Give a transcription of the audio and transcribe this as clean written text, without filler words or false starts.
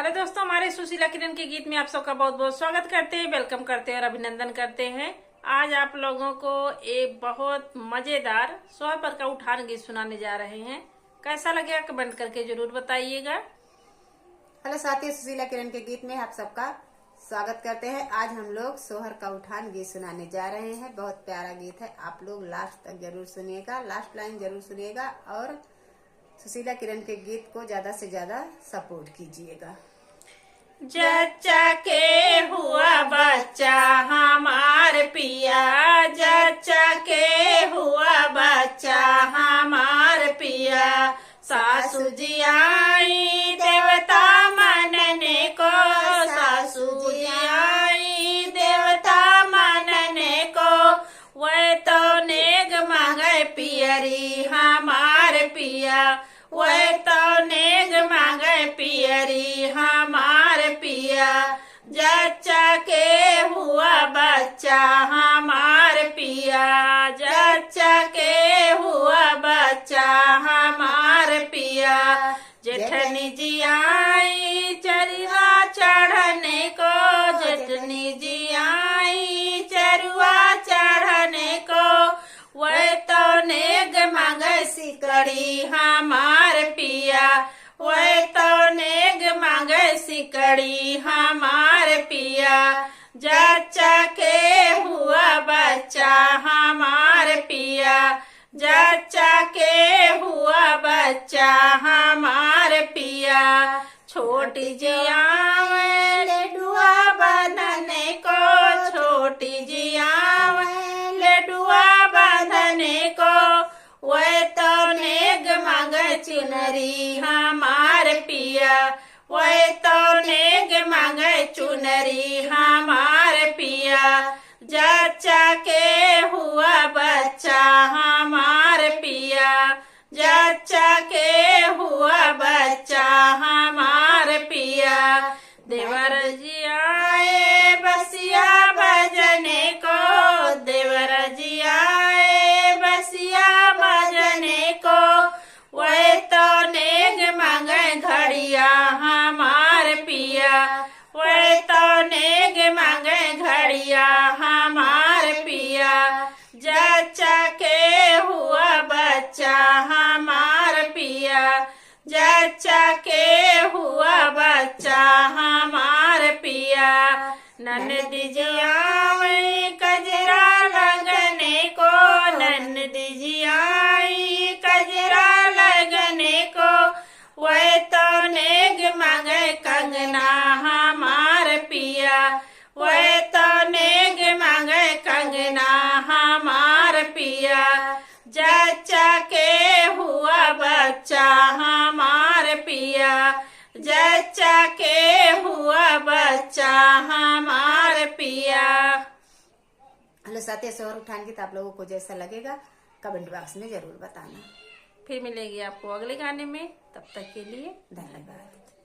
Hello दोस्तों, हमारे सुशीला किरण के गीत में आप सबका बहुत बहुत स्वागत करते हैं, वेलकम करते हैं और अभिनंदन करते हैं। आज आप लोगों को एक बहुत मजेदार सोहर पर का उठान गीत सुनाने जा रहे हैं। कैसा लगेगा कमेंट करके जरूर बताइएगा। हेलो साथियों, सुशीला किरण के गीत में आप सबका स्वागत करते हैं। आज हम लोग सोहर का उठान गीत सुनाने जा रहे हैं। बहुत प्यारा गीत है, आप लोग लास्ट तक जरूर सुनिएगा, लास्ट लाइन जरूर सुनिएगा और सुशीला किरण के गीत को ज्यादा से ज्यादा सपोर्ट कीजिएगा। जच्चा के हुआ बच्चा हमार पिया, जच्चा के हुआ बच्चा हमार पिया, सासू जी आई देवता मनने को, सासू जी आई देवता मनने को, वह तो नेग मांगे पियरी हमार पिया, वह तो नेग मांगे पियरी हमार पिया, जच्चा के हुआ बच्चा हमार पिया, जच्चा के हुआ बच्चा हमार पिया, जेठनी जी आई चरुआ चढ़ने को, जेठनी जी आई चरुआ चढ़ने को, वह तो नेग मांगे सिकड़ी हमार पिया, वह तो नेग मांगे सिकड़ी हमार पिया, जच्चा के हुआ बच्चा हमार पिया, जच्चा के हुआ बच्चा हमार पिया, छोटी जी आवे लेडुआ बंधने को, छोटी जी आवे लेडुआ बंधने को, वह तो नेग मांगे चुनरी हमार पिया, वह तो नेग मांगे चुनरी हमार पिया, जच्चा के हुआ बच्चा हमार पिया, जच्चा के हुआ बच्चा हमार पिया, देवर जी आए बसिया बजने को, देवर जी आए बसिया बजने को, वह तो नेग मांगे घड़िया हमार पिया, वह तो नेग मांगे घड़िया हमार पिया, जच्चा के हुआ बच्चा हमार पिया, जच्चा के हुआ बच्चा हमार पिया, ननदी जी आई कजरा लगने को, ननदी जी आई कजरा लगने को, वह तो नेग मांगे कंगना हमार पिया, वह तो नेग मांगे कंगना हमार पिया, जच्चा के हुआ बच्चा हमार पिया, जच्चा के हुआ बच्चा हमार पिया। हेलो साथियों, सोहर उठान गीत आप लोगों को जैसा लगेगा कमेंट बॉक्स में जरूर बताना। फिर मिलेगी आपको अगले गाने में, तब तक के लिए धन्यवाद।